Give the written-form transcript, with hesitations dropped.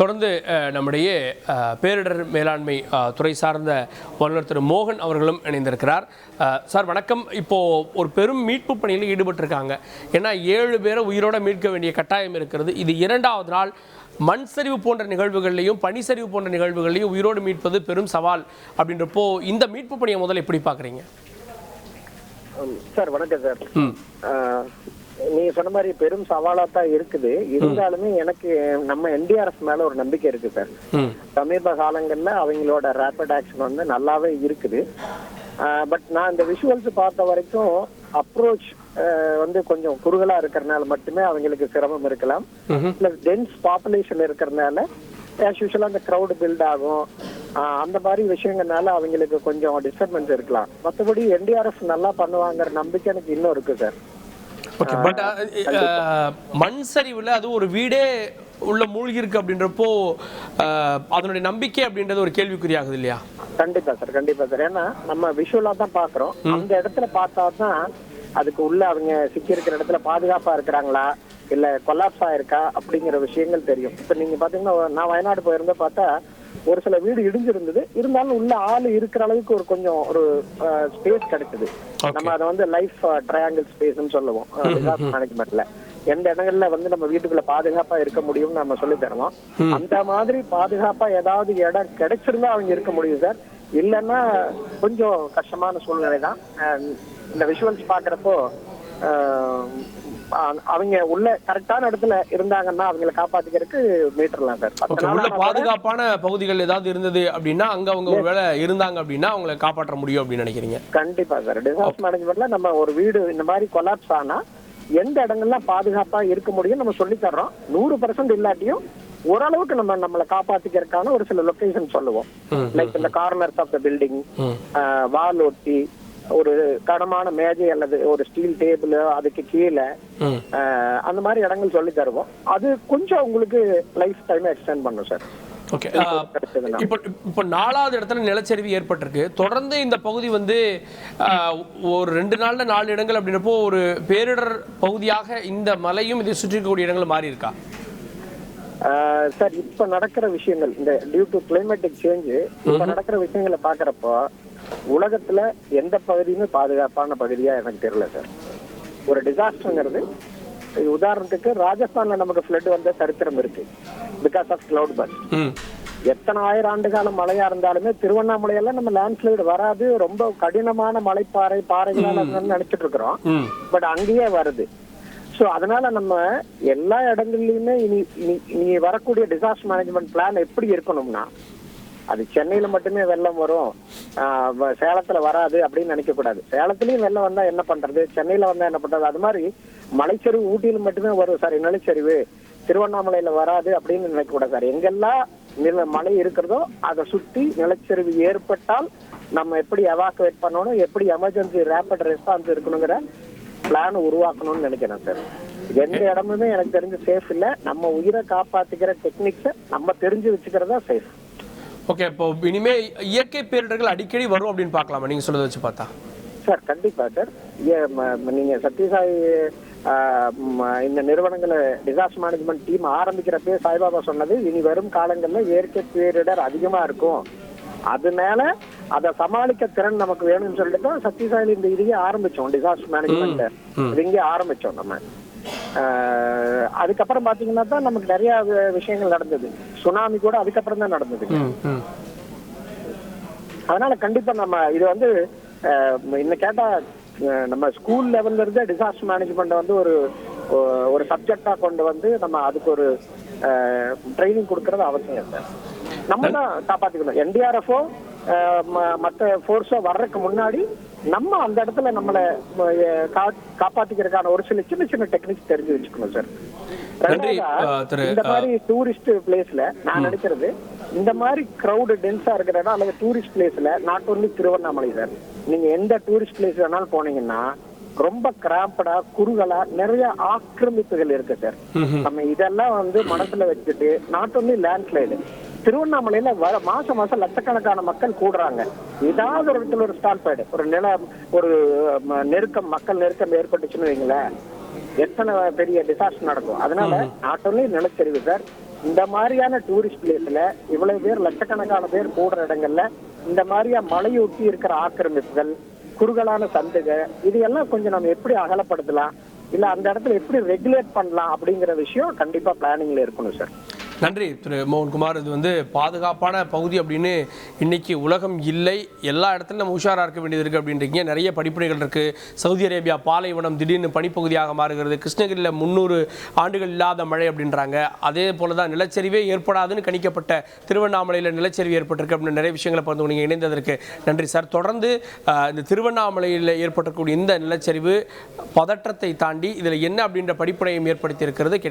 தொடர்ந்து நம்முடைய பேரிடர் மேலாண்மை துறை சார்ந்த வல்லுநர் திரு மோகன் அவர்களும் இணைந்திருக்கிறார். சார் வணக்கம். இப்போது ஒரு பெரும் மீட்பு பணியில் ஈடுபட்டிருக்காங்க. ஏன்னா 7 பேரை உயிரோடு மீட்க வேண்டிய கட்டாயம் இருக்கிறது. இது 2வது நாள். மண் சரிவு போன்ற நிகழ்வுகள்லையும் பனிச்சரிவு போன்ற நிகழ்வுகள்லையும் உயிரோடு மீட்பது பெரும் சவால் அப்படின்றப்போ இந்த மீட்பு பணியை முதல்ல எப்படி பார்க்குறீங்க? சார் வணக்கம் சார். நீங்க சொன்ன மாதிரி பெரும் சவாலா தான் இருக்குது. இருந்தாலுமே எனக்கு நம்ம NDRF மேல ஒரு நம்பிக்கை இருக்கு சார். சமீப காலங்கள்ல அவங்களோட ரேபிட் ஆக்ஷன் வந்து நல்லாவே இருக்குது. பட் நான் இந்த விஷுவல்ஸ் பார்த்த வரைக்கும் அப்ரோச் வந்து கொஞ்சம் குறுகலா இருக்கிறதுனால மட்டுமே அவங்களுக்கு சிரமம் இருக்கலாம். பிளஸ் டென்ஸ் பாப்புலேஷன் இருக்கிறதுனால யூஸ்வலா அந்த கிரௌட் பில்ட் ஆகும். அந்த மாதிரி விஷயங்கள்னால அவங்களுக்கு கொஞ்சம் டிஸ்டர்பன்ஸ் இருக்கலாம். மற்றபடி NDRF நல்லா பண்ணுவாங்கிற நம்பிக்கை எனக்கு இன்னும் இருக்கு சார். பட் மண் சரிவுல அது ஒரு வீடே உள்ள மூழ்கி இருக்கு அப்படின்றப்போ அதனுடைய நம்பிக்கை அப்படின்றது ஒரு கேள்விக்குறியாகுது இல்லையா? கண்டிப்பா சார், கண்டிப்பா சார். ஏன்னா நம்ம விஷுவலா தான் பாக்குறோம். அந்த இடத்துல பார்த்தா தான் அதுக்கு உள்ள அவங்க சிக்கி இருக்கிற இடத்துல பாதுகாப்பா இருக்கிறாங்களா இல்ல கொலாப்ஸ் ஆயிருக்கா அப்படிங்கிற விஷயங்கள் தெரியும். இப்ப நீங்க பாத்தீங்கன்னா நான் வயநாடு போயிருந்தா பார்த்தா ஒரு சில வீடு இடிஞ்சிருந்தது. இருந்தாலும் உள்ள ஆளு இருக்கிற அளவுக்கு ஒரு கொஞ்சம் ஒரு ஸ்பேஸ் கிடைச்சது. நம்ம அதை வந்து லைஃப் ட்ரையாங்கிள் ஸ்பேஸ்ன்னு சொல்லுவோம் டிசாஸ்டர் மேனேஜ்மெண்ட்ல. எந்த இடங்கள்ல வந்து நம்ம வீட்டுக்குள்ள பாதுகாப்பா இருக்க முடியும்னு நம்ம சொல்லி தருவோம். அந்த மாதிரி பாதுகாப்பா ஏதாவது இடம் கிடைச்சிருந்தா அவங்க இருக்க முடியும் சார். இல்லைன்னா கொஞ்சம் கஷ்டமான சூழ்நிலை தான். இந்த விஷுவல்ஸ் பாக்குறப்போ அவங்க உள்ள கரெக்டான இடத்துல இருந்தாங்கன்னா அவங்களை காப்பாத்திக்கிறதுக்கு மீட்டர்லாம் சார். பாதுகாப்பான பகுதிகள் ஏதாவது இருந்தது அப்படின்னா அங்க அவங்க ஒருவேளை இருந்தாங்க அப்படின்னா அவங்களை காப்பாற்ற முடியும் அப்படின்னு நினைக்கிறீங்க? கண்டிப்பா சார். டிசாஸ்டர் மேனேஜ்மெண்ட்ல நம்ம ஒரு வீடு இந்த மாதிரி கொலாப்ஸ் ஆனா எந்த இடங்கள்லாம் பாதுகாப்பா இருக்க முடியும் நம்ம சொல்லி தர்றோம். 100% இல்லாட்டியும் ஓரளவுக்கு நம்மளை காப்பாத்திக்கிறதுக்கான ஒரு சில லொகேஷன் சொல்லுவோம். லைக் இந்த கார்னர்ஸ் ஆஃப் த பில்டிங், வால் ஒட்டி ஒரு கனமான மேஜை அல்லது ஒரு ஸ்டீல் டேபிள் அதுக்கு கீழே அந்த மாதிரி இடங்கள் சொல்லி தருவோம். அது கொஞ்சம் உங்களுக்கு லைஃப் டைம் எக்ஸ்டெண்ட் பண்ணும் சார். ஓகே. இப்போ 4வது இடத்துல நிலச்சரிவு ஏற்பட்டிருக்கு. தொடர்ந்து இந்த பகுதி வந்து ஒரு 2 நாள்ல 4 இடங்கள் அப்படின்றப்போ ஒரு பேரிடர் பகுதியாக இந்த மலையும் இதை சுற்றி இருக்கக்கூடிய இடங்கள் மாறி இருக்கா சார்? இப்ப நடக்கிற விஷயங்கள் இந்த டியூ டு கிளைமேட்டிக் சேஞ்ச் இப்ப நடக்கிற விஷயங்களை பாக்குறப்போ உலகத்துல எந்த பகுதியுமே பாதுகாப்பான பகுதியா எனக்கு தெரியல சார். ஒரு டிசாஸ்டர்ங்கிறது உதாரணத்துக்கு ராஜஸ்தான்ல நமக்கு ஃப்ளட் வந்த சரித்திரம் இருக்கு பிகாஸ் ஆஃப் கிளவுட் பஸ்ட். எத்தனை 1000 ஆண்டு காலம் மழையா இருந்தாலுமே திருவண்ணாமலையெல்லாம் நம்ம லேண்ட்ஸ்லைடு வராது. ரொம்ப கடினமான பாறைகளால நினைச்சிட்டு இருக்கிறோம். பட் அங்கேயே வருது. சோ அதனால நம்ம எல்லா இடங்கள்லயுமே இனி வரக்கூடிய டிசாஸ்டர் மேனேஜ்மெண்ட் பிளான் எப்படி இருக்கணும்னா அது சென்னையில மட்டுமே வெள்ளம் வரும், சேலத்துல வராது அப்படின்னு நினைக்க கூடாது. சேலத்திலயும் வெள்ளம் வந்தா என்ன பண்றது, சென்னையில வந்தா என்ன பண்றது, அது மாதிரி மலைச்சரிவு ஊட்டியில மட்டுமே வரும் சார் நிலச்சரிவு, திருவண்ணாமலையில வராது அப்படின்னு நினைக்க கூடாது சார். எங்கெல்லாம் மலை இருக்கிறதோ அதை சுற்றி நிலச்சரிவு ஏற்பட்டால் நம்ம எப்படி எவாக்குவேட் பண்ணணும், எப்படி எமர்ஜென்சி ரேபிட் ரெஸ்பான்ஸ் இருக்கணுங்கிற பிளான் உருவாக்கணும்னு நினைக்கிறேன் சார். எந்த இடமுமே எனக்கு தெரிஞ்சு சேஃப் இல்ல. நம்ம உயிரை காப்பாத்திக்கிற டெக்னிக்ஸை நம்ம தெரிஞ்சு வச்சுக்கிறதா சேஃப். ஓகே. இப்போ இனிமே இயற்கை பேரிடர்கள் அடிக்கடி வரும் அப்படின்னு பார்க்கலாமா நீங்க சொல்றதை வச்சு பார்த்தா? சார் கண்டிப்பா சார். நீங்க சத்யசாய் இந்த நிறுவனங்களை டிசாஸ்டர் மேனேஜ்மெண்ட் டீம் ஆரம்பிக்கிறப்பே சாய்பாபா சொன்னது இனி வரும் காலங்கள்ல இயற்கை பேரிடர் அதிகமா இருக்கும், அதனால அதை சமாளிக்க திறன் நமக்கு வேணும்னு சொல்லிட்டு தான் சத்யசாயில் இந்த இதையே ஆரம்பிச்சோம். டிசாஸ்டர் மேனேஜ்மெண்ட் இங்கே ஆரம்பிச்சோம் நம்ம. அதுக்கப்புறம் பாத்தீங்கன்னா தான் நமக்கு நிறைய விஷயங்கள் நடந்தது. சுனாமி கூட அதுக்கப்புறம் தான் நடந்தது. அதனால கண்டிப்பா நம்ம இது வந்து இன்னும் கேட்டா நம்ம ஸ்கூல் லெவல்ல இருந்தே டிசாஸ்டர் மேனேஜ்மெண்ட் வந்து ஒரு சப்ஜெக்டா கொண்டு வந்து நம்ம அதுக்கு ஒரு ட்ரைனிங் கொடுக்கறது அவசியம் சார். நம்ம தான் காப்பாத்திக்கணும். NDRF மற்ற போர்ஸோ வர்றதுக்கு முன்னாடி நம்ம அந்த இடத்துல நம்மளை காப்பாத்திக்கிறதுக்கான ஒரு சின்ன சின்ன டெக்னிக்ஸ் தெரிஞ்சு வச்சுக்கணும் சார். இந்த மாதிரி டூரிஸ்ட் பிளேஸ்ல நான் நினைக்கிறது இந்த மாதிரி கிரௌடு டென்ஸா இருக்கிற இடம் அல்லது டூரிஸ்ட் பிளேஸ்ல நாட் ஒன்லி திருவண்ணாமலை சார், நீங்க எந்த டூரிஸ்ட் பிளேஸ் வேணாலும் போனீங்கன்னா ரொம்ப கிராம்படா குறுகலா நிறைய ஆக்கிரமிப்புகள் இருக்கு சார். நம்ம இதெல்லாம் வந்து மனசுல வச்சுட்டு நாட் ஒன்லி லேண்ட்ஸ்லைடு திருவண்ணாமலையில மாசம் லட்சக்கணக்கான மக்கள் கூடுறாங்க. ஏதாவது ஒரு இடத்துல ஒரு ஸ்டால் பேடு ஒரு நெருக்கம் மக்கள் நெருக்கம் ஏற்பட்டுச்சுன்னு வைங்களேன், எத்தனை பெரிய டிசாஸ்டர் நடக்கும். அதனால நாட் ஒன்லி நிலச்சரிவு சார், இந்த மாதிரியான டூரிஸ்ட் பிளேஸ்ல இவ்வளவு பேர் லட்சக்கணக்கான பேர் கூடுற இடங்கள்ல இந்த மாதிரியா மலையொட்டி இருக்கிற ஆக்கிரமிப்புகள், குறுகலான சந்துகள், இது எல்லாம் கொஞ்சம் நம்ம எப்படி அகலப்படுத்தலாம், இல்ல அந்த இடத்துல எப்படி ரெகுலேட் பண்ணலாம் அப்படிங்கிற விஷயம் கண்டிப்பா பிளானிங்ல இருக்கணும் சார். நன்றி திரு மோகன்குமார். இது வந்து பாதுகாப்பான பகுதி அப்படின்னு இன்னைக்கு உலகம் இல்லை, எல்லா இடத்துலையும் நம்ம உஷாராக இருக்க வேண்டியது இருக்குது அப்படின்றீங்க. நிறைய படிப்பனைகள் இருக்குது. சவுதி அரேபியா பாலைவனம் திடீர்னு பனிப்பகுதியாக மாறுகிறது. கிருஷ்ணகிரியில் 300 ஆண்டுகள் இல்லாத மழை அப்படின்றாங்க. அதே போல தான் நிலச்சரிவே ஏற்படாதுன்னு கணிக்கப்பட்ட திருவண்ணாமலையில் நிலச்சரிவு ஏற்பட்டிருக்கு அப்படின்னு நிறைய விஷயங்களை பகிர்ந்து நீங்கள் இணைந்ததற்கு நன்றி சார். தொடர்ந்து இந்த திருவண்ணாமலையில் ஏற்பட்டக்கூடிய இந்த நிலச்சரிவு பதற்றத்தை தாண்டி இதில் என்ன அப்படின்ற படிப்பனையும் ஏற்படுத்தி இருக்கிறது கேட்க